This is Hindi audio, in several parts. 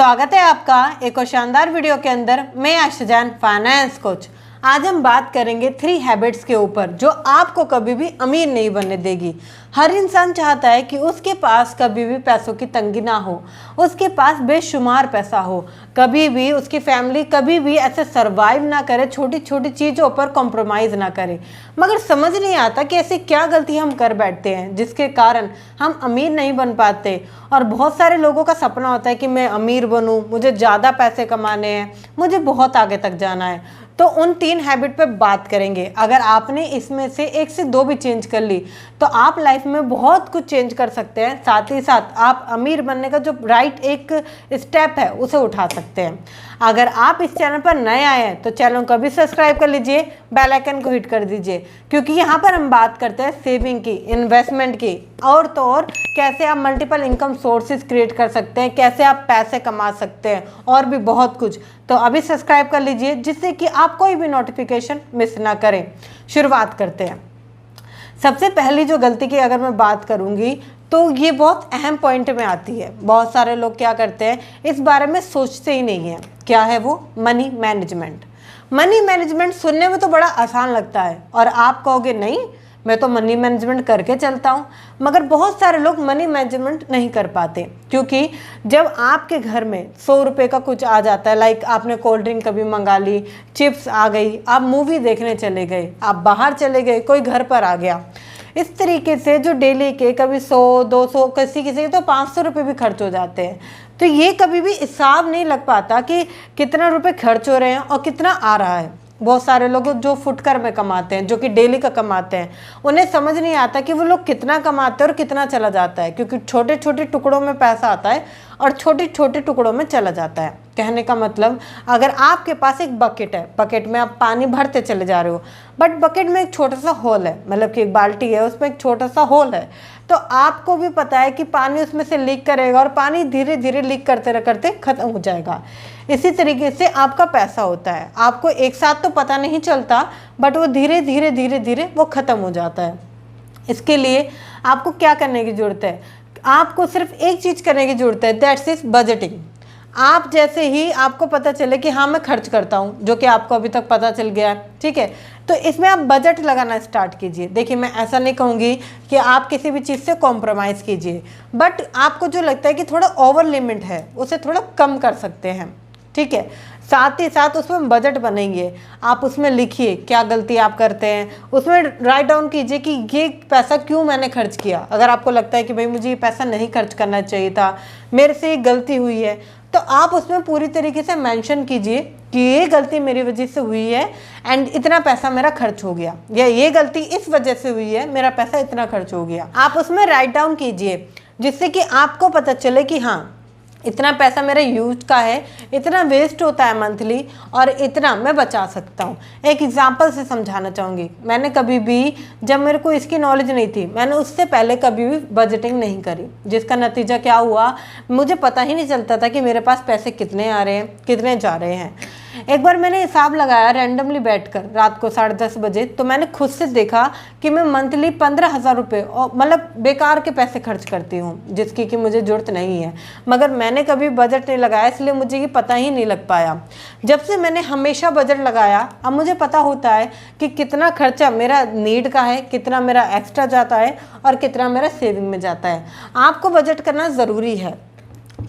स्वागत है आपका एक और शानदार वीडियो के अंदर। मैं आयशा जान, फाइनेंस कोच। आज हम बात करेंगे 3 हैबिट्स के ऊपर जो आपको कभी भी अमीर नहीं बनने देगी। हर इंसान चाहता है कि उसके पास कभी भी पैसों की तंगी ना हो, उसके पास बेशुमार पैसा हो, कभी भी उसकी फैमिली कभी भी ऐसे सरवाइव ना करे, छोटी छोटी चीज़ों पर कॉम्प्रोमाइज़ ना करे। मगर समझ नहीं आता कि ऐसी क्या गलती हम कर बैठते हैं जिसके कारण हम अमीर नहीं बन पाते। और बहुत सारे लोगों का सपना होता है कि मैं अमीर बनूं, मुझे ज़्यादा पैसे कमाने हैं, मुझे बहुत आगे तक जाना है। तो उन 3 हैबिट पे बात करेंगे। अगर आपने इसमें से 1 से 2 भी चेंज कर ली तो आप लाइफ में बहुत कुछ चेंज कर सकते हैं। साथ ही साथ आप अमीर बनने का जो राइट एक स्टेप है उसे उठा सकते हैं। अगर आप इस चैनल पर नए आए हैं तो चैनल को भी सब्सक्राइब कर लीजिए, बेल आइकन को हिट कर दीजिए, क्योंकि यहाँ पर हम बात करते हैं सेविंग की, इन्वेस्टमेंट की, और तो और कैसे आप मल्टीपल इनकम सोर्सेज क्रिएट कर सकते हैं, कैसे आप पैसे कमा सकते हैं, और भी बहुत कुछ। तो अभी सब्सक्राइब कर लीजिए जिससे कि आप कोई भी नोटिफिकेशन मिस ना करें। शुरुआत करते हैं। सबसे पहली जो गलती की अगर मैं बात करूंगी तो ये बहुत अहम पॉइंट में आती है। बहुत सारे लोग क्या करते हैं, इस बारे में सोचते ही नहीं है। क्या है वो? Money management. मनी मैनेजमेंट सुनने में तो बड़ा आसान लगता है और आप कहोगे नहीं, मैं तो मनी मैनेजमेंट करके चलता हूँ। मगर बहुत सारे लोग मनी मैनेजमेंट नहीं कर पाते, क्योंकि जब आपके घर में 100 रुपये का कुछ आ जाता है, लाइक आपने कोल्ड ड्रिंक कभी मंगा ली, चिप्स आ गई, आप मूवी देखने चले गए, आप बाहर चले गए, कोई घर पर आ गया, इस तरीके से जो डेली के कभी 100, 200, किसी किसी तो 500 रुपये भी खर्च हो जाते हैं। तो ये कभी भी हिसाब नहीं लग पाता कि कितना रुपए खर्च हो रहे हैं और कितना आ रहा है। बहुत सारे लोग जो फुटकर में कमाते हैं, जो कि डेली का कमाते हैं, उन्हें समझ नहीं आता कि वो लोग कितना कमाते हैं और कितना चला जाता है, क्योंकि छोटे छोटे टुकड़ों में पैसा आता है और छोटे छोटे टुकड़ों में चला जाता है। कहने का मतलब, अगर आपके पास एक बकेट है, बकेट में आप पानी भरते चले जा रहे हो, बट बकेट में एक छोटा सा होल है, मतलब कि एक बाल्टी है, उसमें एक छोटा सा होल है, तो आपको भी पता है कि पानी उसमें से लीक करेगा और पानी धीरे धीरे लीक करते करते खत्म हो जाएगा। इसी तरीके से आपका पैसा होता है, आपको एक साथ तो पता नहीं चलता, बट वो धीरे धीरे धीरे धीरे वो ख़त्म हो जाता है। इसके लिए आपको क्या करने की ज़रूरत है? आपको सिर्फ एक चीज़ करने की ज़रूरत है, दैट्स इज बजटिंग। आप जैसे ही आपको पता चले कि हाँ मैं खर्च करता हूँ, जो कि आपको अभी तक पता चल गया है, ठीक है, तो इसमें आप बजट लगाना स्टार्ट कीजिए। देखिए, मैं ऐसा नहीं कहूँगी कि आप किसी भी चीज़ से कॉम्प्रोमाइज़ कीजिए, बट आपको जो लगता है कि थोड़ा ओवर लिमिट है उसे थोड़ा कम कर सकते हैं, ठीक है। साथ ही साथ उसमें बजट बनाइए, आप उसमें लिखिए क्या गलती आप करते हैं, उसमें राइट डाउन कीजिए कि ये पैसा क्यों मैंने खर्च किया। अगर आपको लगता है कि भाई मुझे ये पैसा नहीं खर्च करना चाहिए था, मेरे से ये गलती हुई है, तो आप उसमें पूरी तरीके से मेंशन कीजिए कि ये गलती मेरी वजह से हुई है एंड इतना पैसा मेरा खर्च हो गया, या ये गलती इस वजह से हुई है, मेरा पैसा इतना खर्च हो गया। आप उसमें राइट डाउन कीजिए जिससे कि आपको पता चले कि हाँ इतना पैसा मेरा यूज का है, इतना वेस्ट होता है मंथली, और इतना मैं बचा सकता हूँ। एक एग्जांपल से समझाना चाहूँगी। मैंने कभी भी, जब मेरे को इसकी नॉलेज नहीं थी, मैंने उससे पहले कभी भी बजटिंग नहीं करी, जिसका नतीजा क्या हुआ, मुझे पता ही नहीं चलता था कि मेरे पास पैसे कितने आ रहे हैं, कितने जा रहे हैं। एक बार मैंने हिसाब लगाया रैंडमली बैठकर रात को 10:30 बजे, तो मैंने खुद से देखा कि मैं मंथली 15,000 रुपये मतलब बेकार के पैसे खर्च करती हूँ, जिसकी कि मुझे ज़रूरत नहीं है। मगर मैंने कभी बजट नहीं लगाया, इसलिए मुझे ये पता ही नहीं लग पाया। जब से मैंने हमेशा बजट लगाया, अब मुझे पता होता है कि कितना खर्चा मेरा नीड का है, कितना मेरा एक्स्ट्रा जाता है और कितना मेरा सेविंग में जाता है। आपको बजट करना ज़रूरी है।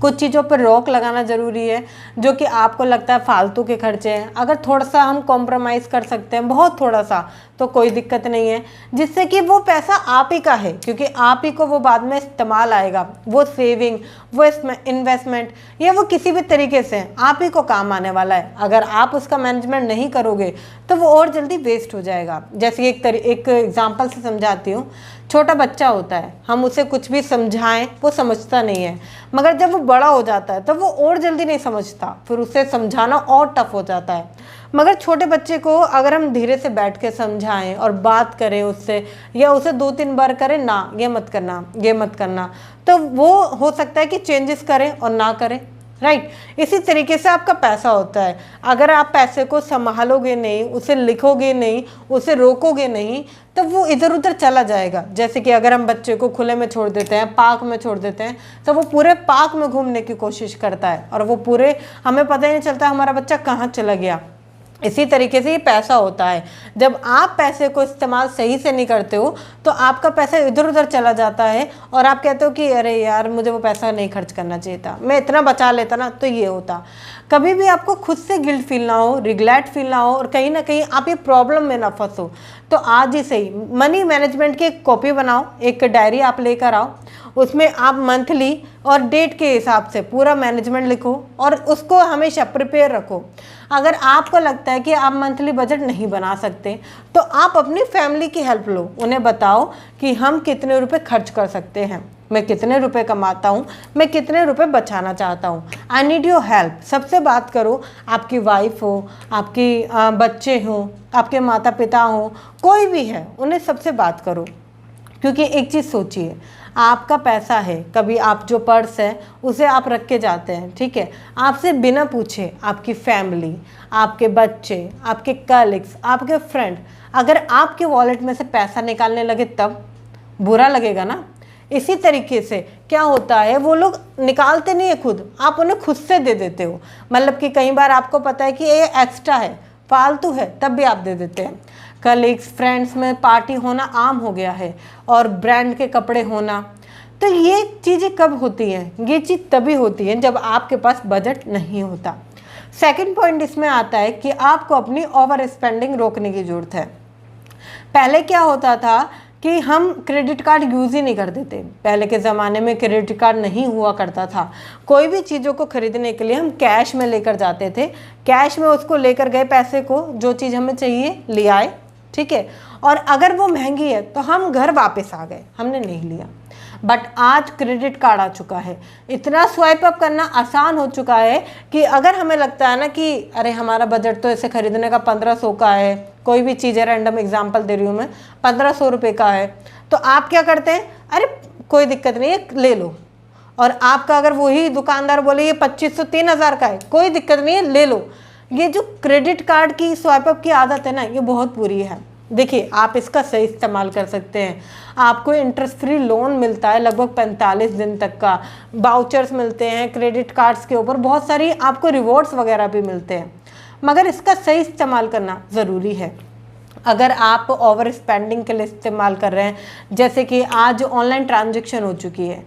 कुछ चीज़ों पर रोक लगाना ज़रूरी है जो कि आपको लगता है फालतू के खर्चे हैं। अगर थोड़ा सा हम कॉम्प्रोमाइज़ कर सकते हैं, बहुत थोड़ा सा, तो कोई दिक्कत नहीं है, जिससे कि वो पैसा आप ही का है, क्योंकि आप ही को वो बाद में इस्तेमाल आएगा। वो सेविंग, वो इन्वेस्टमेंट, या वो किसी भी तरीके से आप ही को काम आने वाला है। अगर आप उसका मैनेजमेंट नहीं करोगे तो वो और जल्दी वेस्ट हो जाएगा। जैसे एक एग्जाम्पल से समझाती हूँ। छोटा बच्चा होता है, हम उसे कुछ भी समझाएं वो समझता नहीं है, मगर जब वो बड़ा हो जाता है तो वो और जल्दी नहीं समझता, फिर उसे समझाना और टफ हो जाता है। मगर छोटे बच्चे को अगर हम धीरे से बैठ के समझाएं और बात करें उससे, या उसे 2-3 बार करें, ना ये मत करना, ये मत करना, तो वो हो सकता है कि चेंजेस करें और ना करें, राइट। इसी तरीके से आपका पैसा होता है, अगर आप पैसे को संभालोगे नहीं, उसे लिखोगे नहीं, उसे रोकोगे नहीं, तब वो इधर उधर चला जाएगा। जैसे कि अगर हम बच्चे को खुले में छोड़ देते हैं, पार्क में छोड़ देते हैं, तो वो पूरे पार्क में घूमने की कोशिश करता है और वो पूरे, हमें पता ही नहीं चलता हमारा बच्चा कहाँ चला गया। इसी तरीके से ये पैसा होता है, जब आप पैसे को इस्तेमाल सही से नहीं करते हो तो आपका पैसा इधर उधर चला जाता है और आप कहते हो कि अरे यार मुझे वो पैसा नहीं खर्च करना चाहिए था, मैं इतना बचा लेता ना तो ये होता। कभी भी आपको खुद से गिल्ट फील ना हो, रिग्रेट फील ना हो और कहीं ना कहीं आप ये प्रॉब्लम में ना फंसो, तो आज ही सही मनी मैनेजमेंट की एक कॉपी बनाओ, एक डायरी आप लेकर आओ, उसमें आप मंथली और डेट के हिसाब से पूरा मैनेजमेंट लिखो और उसको हमेशा प्रिपेयर रखो। अगर आपको लगता है कि आप मंथली बजट नहीं बना सकते तो आप अपनी फैमिली की हेल्प लो, उन्हें बताओ कि हम कितने रुपए खर्च कर सकते हैं, मैं कितने रुपए कमाता हूँ, मैं कितने रुपए बचाना चाहता हूँ, आई नीड योर हेल्प। सबसे बात करो, आपकी वाइफ हो, आपकी बच्चे हो, आपके माता पिता हो, कोई भी है, उन्हें सबसे बात करो। क्योंकि एक चीज़ सोचिए, आपका पैसा है, कभी आप जो पर्स है उसे आप रख के जाते हैं, ठीक है, आपसे बिना पूछे आपकी फैमिली, आपके बच्चे, आपके कलीग्स, आपके फ्रेंड अगर आपके वॉलेट में से पैसा निकालने लगे तब बुरा लगेगा ना। इसी तरीके से क्या होता है, वो लोग निकालते नहीं है खुद, आप उन्हें खुद से दे देते हो। मतलब कि कई बार आपको पता है कि ये एक्स्ट्रा है, फालतू है, तब भी आप दे देते हैं। कलीग्स, फ्रेंड्स में पार्टी होना आम हो गया है और ब्रांड के कपड़े होना, तो ये चीज़ें कब होती हैं? ये चीज़ तभी होती है जब आपके पास बजट नहीं होता। सेकंड पॉइंट इसमें आता है कि आपको अपनी ओवर स्पेंडिंग रोकने की ज़रूरत है। पहले क्या होता था कि हम क्रेडिट कार्ड यूज़ ही नहीं करते थे। पहले के ज़माने में क्रेडिट कार्ड नहीं हुआ करता था, कोई भी चीज़ों को खरीदने के लिए हम कैश में लेकर जाते थे, कैश में उसको लेकर गए, पैसे को जो चीज़ हमें चाहिए ले आए, ठीक है, और अगर वो महंगी है तो हम घर वापस आ गए, हमने नहीं लिया। बट आज क्रेडिट कार्ड आ चुका है, इतना स्वाइप अप करना आसान हो चुका है कि अगर हमें लगता है ना कि अरे हमारा बजट तो इसे खरीदने का 1500 का है, कोई भी चीज़ है, रैंडम एग्जांपल दे रही हूँ मैं, 1500 रुपये का है, तो आप क्या करते हैं, अरे कोई दिक्कत नहीं है ले लो। और आपका अगर वही दुकानदार बोले ये 2500 3000 का है, कोई दिक्कत नहीं है ले लो। ये जो क्रेडिट कार्ड की स्वाइप अप की आदत है ना, ये बहुत बुरी है। देखिए, आप इसका सही इस्तेमाल कर सकते हैं। आपको इंटरेस्ट फ्री लोन मिलता है लगभग 45 दिन तक का, बाउचर्स मिलते हैं क्रेडिट कार्ड्स के ऊपर, बहुत सारी आपको रिवॉर्ड्स वगैरह भी मिलते हैं, मगर इसका सही इस्तेमाल करना ज़रूरी है। अगर आप ओवर स्पेंडिंग के लिए इस्तेमाल कर रहे हैं, जैसे कि आज ऑनलाइन ट्रांजैक्शन हो चुकी है,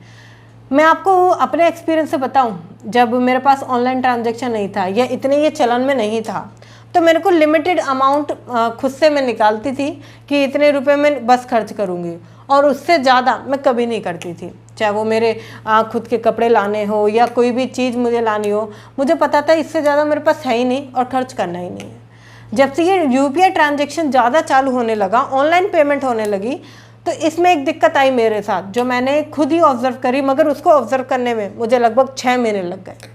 मैं आपको अपने एक्सपीरियंस से बताऊं, जब मेरे पास ऑनलाइन ट्रांजैक्शन नहीं था या इतने ये चलन में नहीं था, तो मेरे को लिमिटेड अमाउंट खुद से मैं निकालती थी कि इतने रुपए में बस खर्च करूँगी, और उससे ज़्यादा मैं कभी नहीं करती थी। चाहे वो मेरे खुद के कपड़े लाने हो या कोई भी चीज़ मुझे लानी हो, मुझे पता था इससे ज़्यादा मेरे पास है ही नहीं और खर्च करना ही नहीं है। जब से ये UPI ट्रांजैक्शन ज़्यादा चालू होने लगा, ऑनलाइन पेमेंट होने लगी, तो इसमें एक दिक्कत आई मेरे साथ, जो मैंने खुद ही ऑब्जर्व करी, मगर उसको ऑब्जर्व करने में मुझे लगभग 6 महीने लग गए।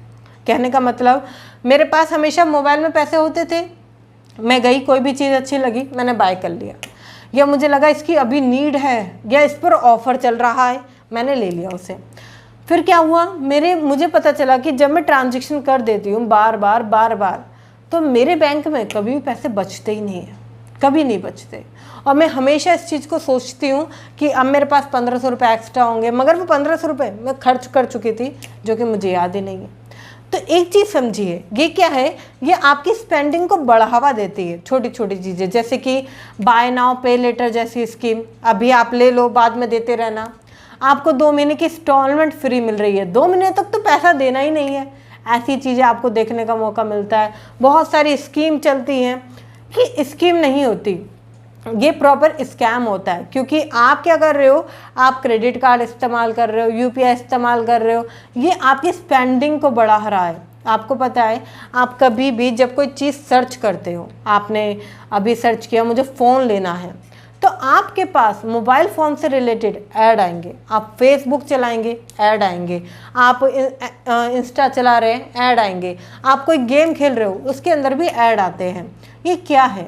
कहने का मतलब, मेरे पास हमेशा मोबाइल में पैसे होते थे, मैं गई, कोई भी चीज़ अच्छी लगी मैंने बाय कर लिया, या मुझे लगा इसकी अभी नीड है या इस पर ऑफ़र चल रहा है, मैंने ले लिया उसे। फिर क्या हुआ, मुझे पता चला कि जब मैं ट्रांजैक्शन कर देती हूँ बार बार, तो मेरे बैंक में कभी भी पैसे बचते ही नहीं है, कभी नहीं बचते। और मैं हमेशा इस चीज़ को सोचती हूँ कि अब मेरे पास 1500 रुपये एक्स्ट्रा होंगे, मगर वो 1500 रुपये मैं खर्च कर चुकी थी, जो कि मुझे याद ही नहीं है। तो एक चीज़ समझिए, ये क्या है, ये आपकी स्पेंडिंग को बढ़ावा देती है। छोटी छोटी चीज़ें, जैसे कि बाय नाउ पे लेटर जैसी स्कीम, अभी आप ले लो, बाद में देते रहना। आपको 2 महीने की इंस्टॉलमेंट फ्री मिल रही है, 2 महीने तक तो पैसा देना ही नहीं है, ऐसी चीज़ें आपको देखने का मौका मिलता है। बहुत सारी स्कीम चलती हैं कि स्कीम नहीं होती, ये प्रॉपर स्कैम होता है। क्योंकि आप क्या कर रहे हो, आप क्रेडिट कार्ड इस्तेमाल कर रहे हो, UPI इस्तेमाल कर रहे हो, ये आपकी स्पेंडिंग को बढ़ा रहा है। आपको पता है, आप कभी भी जब कोई चीज़ सर्च करते हो, आपने अभी सर्च किया मुझे फ़ोन लेना है, तो आपके पास मोबाइल फ़ोन से रिलेटेड ऐड आएंगे। आप फेसबुक चलाएंगे, ऐड आएंगे। आप इंस्टा चला रहे हैं, ऐड आएंगे। आप कोई गेम खेल रहे हो, उसके अंदर भी ऐड आते हैं। ये क्या है,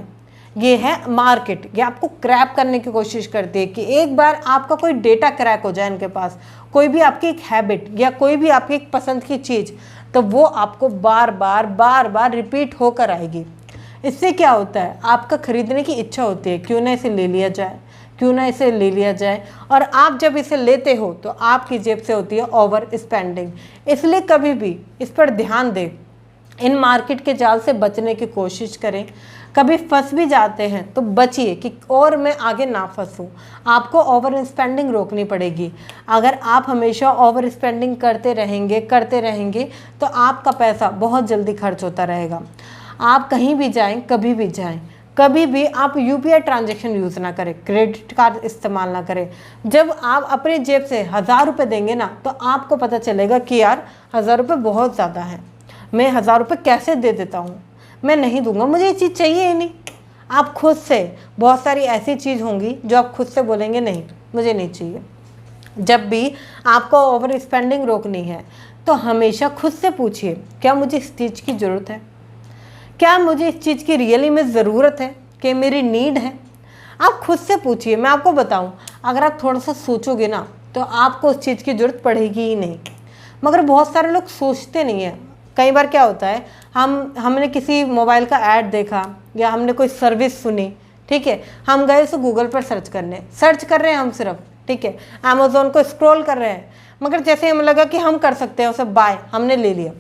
ये है मार्केट। ये आपको क्रैक करने की कोशिश करती है कि एक बार आपका कोई डेटा क्रैक हो जाए इनके पास, कोई भी आपकी एक हैबिट या कोई भी आपकी एक पसंद की चीज़ तो वो आपको बार बार रिपीट होकर आएगी। इससे क्या होता है, आपका खरीदने की इच्छा होती है, क्यों ना इसे ले लिया जाए, क्यों ना इसे ले लिया जाए। और आप जब इसे लेते हो तो आपकी जेब से होती है ओवर स्पेंडिंग। इसलिए कभी भी इस पर ध्यान दें, इन मार्केट के जाल से बचने की कोशिश करें। कभी फंस भी जाते हैं तो बचिए कि और मैं आगे ना फंसूं। आपको ओवर स्पेंडिंग रोकनी पड़ेगी। अगर आप हमेशा ओवर स्पेंडिंग करते रहेंगे तो आपका पैसा बहुत जल्दी खर्च होता रहेगा। आप कहीं भी जाएं, कभी भी जाएं, कभी भी आप यूपीआई ट्रांजैक्शन यूज़ ना करें, क्रेडिट कार्ड इस्तेमाल ना करें। जब आप अपनी जेब से 1000 रुपये देंगे ना, तो आपको पता चलेगा कि यार 1000 रुपये बहुत ज़्यादा है, मैं 1000 रुपये कैसे दे देता हूँ, मैं नहीं दूंगा, मुझे ये चीज़ चाहिए ही नहीं। आप खुद से, बहुत सारी ऐसी चीज़ होंगी जो आप खुद से बोलेंगे नहीं मुझे नहीं चाहिए। जब भी आपको ओवर स्पेंडिंग रोकनी है तो हमेशा खुद से पूछिए, क्या मुझे इस चीज़ की ज़रूरत है, क्या मुझे इस चीज़ की रियली में ज़रूरत है, कि मेरी नीड है। आप खुद से पूछिए। मैं आपको बताऊं, अगर आप थोड़ा सा सोचोगे ना तो आपको उस चीज़ की ज़रूरत पड़ेगी ही नहीं। मगर बहुत सारे लोग सोचते नहीं हैं। कई बार क्या होता है, हमने किसी मोबाइल का ऐड देखा या हमने कोई सर्विस सुनी, ठीक है, हम गए उसे गूगल पर सर्च कर रहे हैं हम सिर्फ, ठीक है, अमेज़ोन को स्क्रॉल कर रहे हैं, मगर जैसे हमें लगा कि हम कर सकते हैं उसे बाय, हमने ले लिया।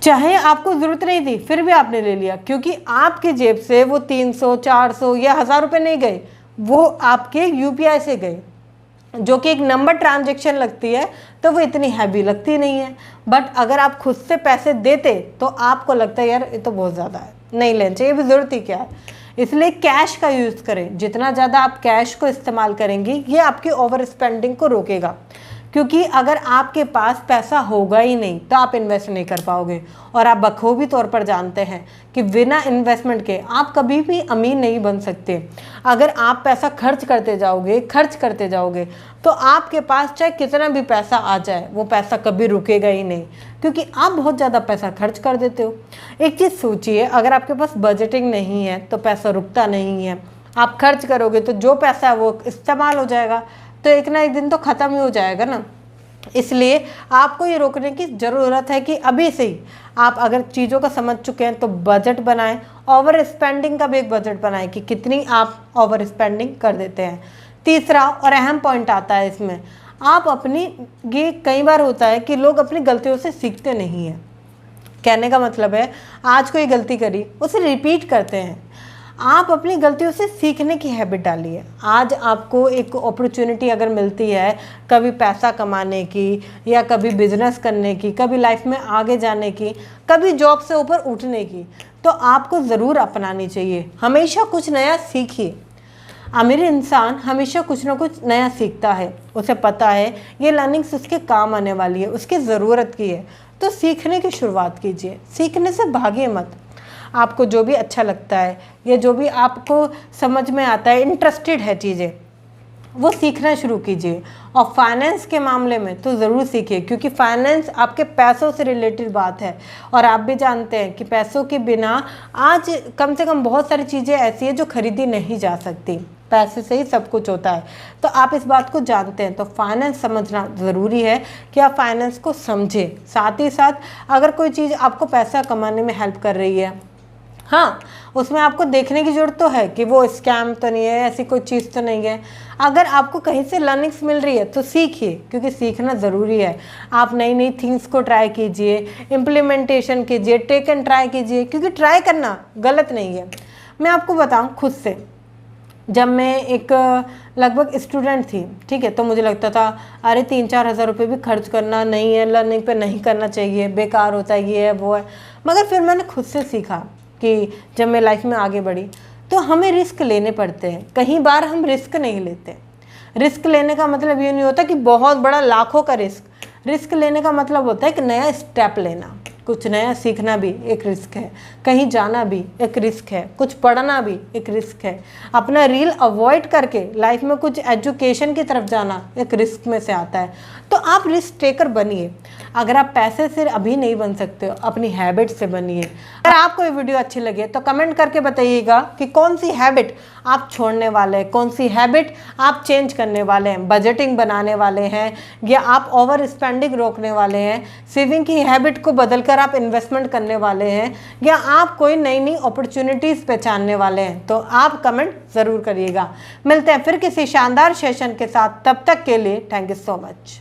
चाहे आपको ज़रूरत नहीं थी फिर भी आपने ले लिया, क्योंकि आपकी जेब से वो 300, 400 या 1000 रुपये नहीं गए, वो आपके यूपीआई से गए, जो कि एक नंबर ट्रांजैक्शन लगती है तो वो इतनी हैवी लगती नहीं है। बट अगर आप खुद से पैसे देते तो आपको लगता है यार ये तो बहुत ज़्यादा है, नहीं लेना चाहिए, भी ज़रूरत ही क्या है। इसलिए कैश का यूज़ करें। जितना ज़्यादा आप कैश को इस्तेमाल करेंगे ये आपकी ओवर स्पेंडिंग को रोकेगा, क्योंकि अगर आपके पास पैसा होगा ही नहीं तो आप इन्वेस्ट नहीं कर पाओगे। और आप बखूबी तौर पर जानते हैं कि बिना इन्वेस्टमेंट के आप कभी भी अमीर नहीं बन सकते। अगर आप पैसा खर्च करते जाओगे तो आपके पास चाहे कितना भी पैसा आ जाए वो पैसा कभी रुकेगा ही नहीं, क्योंकि आप बहुत ज़्यादा पैसा खर्च कर देते हो। एक चीज़ सोचिए, अगर आपके पास बजटिंग नहीं है तो पैसा रुकता नहीं है। आप खर्च करोगे तो जो पैसा है वो इस्तेमाल हो जाएगा, तो एक ना एक दिन तो ख़त्म ही हो जाएगा ना। इसलिए आपको ये रोकने की ज़रूरत है कि अभी से ही आप अगर चीज़ों को समझ चुके हैं तो बजट बनाएं। ओवर स्पेंडिंग का भी एक बजट बनाएं कि कितनी आप ओवर स्पेंडिंग कर देते हैं। तीसरा और अहम पॉइंट आता है इसमें, आप अपनी, ये कई बार होता है कि लोग अपनी गलतियों से सीखते नहीं हैं। कहने का मतलब है, आज कोई गलती करी उसे रिपीट करते हैं। आप अपनी गलतियों से सीखने की हैबिट डालिए। आज आपको एक अपॉर्चुनिटी अगर मिलती है कभी पैसा कमाने की या कभी बिजनेस करने की, कभी लाइफ में आगे जाने की, कभी जॉब से ऊपर उठने की, तो आपको ज़रूर अपनानी चाहिए। हमेशा कुछ नया सीखिए। अमीर इंसान हमेशा कुछ ना कुछ नया सीखता है, उसे पता है ये लर्निंग्स उसके काम आने वाली है, उसकी ज़रूरत की है, तो सीखने की शुरुआत कीजिए। सीखने से भागिए मत। आपको जो भी अच्छा लगता है या जो भी आपको समझ में आता है, इंटरेस्टेड है चीज़ें, वो सीखना शुरू कीजिए। और फाइनेंस के मामले में तो ज़रूर सीखिए, क्योंकि फाइनेंस आपके पैसों से रिलेटेड बात है। और आप भी जानते हैं कि पैसों के बिना आज कम से कम बहुत सारी चीज़ें ऐसी हैं जो खरीदी नहीं जा सकती, पैसे से ही सब कुछ होता है। तो आप इस बात को जानते हैं, तो फाइनेंस समझना ज़रूरी है कि आप फाइनेंस को समझें। साथ ही साथ अगर कोई चीज़ आपको पैसा कमाने में हेल्प कर रही है, हाँ, उसमें आपको देखने की ज़रूरत तो है कि वो स्कैम तो नहीं है, ऐसी कोई चीज़ तो नहीं है। अगर आपको कहीं से लर्निंग्स मिल रही है तो सीखिए, क्योंकि सीखना ज़रूरी है। आप नई नई थिंग्स को ट्राई कीजिए, इम्प्लीमेंटेशन कीजिए, टेक एंड ट्राई कीजिए, क्योंकि ट्राई करना गलत नहीं है। मैं आपको बताऊँ खुद से, जब मैं एक लगभग स्टूडेंट थी, ठीक है, तो मुझे लगता था अरे 3-4 हज़ार रुपये भी खर्च करना नहीं है, लर्निंग पे नहीं करना चाहिए, बेकार होता है, ये है वो है। मगर फिर मैंने खुद से सीखा कि जब मैं लाइफ में आगे बढ़ी तो हमें रिस्क लेने पड़ते हैं। कई बार हम रिस्क नहीं लेते। रिस्क लेने का मतलब ये नहीं होता कि बहुत बड़ा लाखों का रिस्क लेने का मतलब होता है कि नया स्टेप लेना, कुछ नया सीखना भी एक रिस्क है, कहीं जाना भी एक रिस्क है, कुछ पढ़ना भी एक रिस्क है, अपना रील अवॉइड करके लाइफ में कुछ एजुकेशन की तरफ जाना एक रिस्क में से आता है। तो आप रिस्क टेकर बनिए। अगर आप पैसे से अभी नहीं बन सकते हो, अपनी हैबिट से बनिए। अगर आपको ये वीडियो अच्छी लगे तो कमेंट करके बताइएगा कि कौन सी हैबिट आप छोड़ने वाले हैं, कौन सी हैबिट आप चेंज करने वाले हैं, बजटिंग बनाने वाले हैं या आप ओवर स्पेंडिंग रोकने वाले हैं, सेविंग की हैबिट को बदलकर आप इन्वेस्टमेंट करने वाले हैं या आप कोई नई नई अपॉर्चुनिटीज़ पहचानने वाले हैं। तो आप कमेंट ज़रूर करिएगा। मिलते हैं फिर किसी शानदार सेशन के साथ, तब तक के लिए थैंक यू सो मच।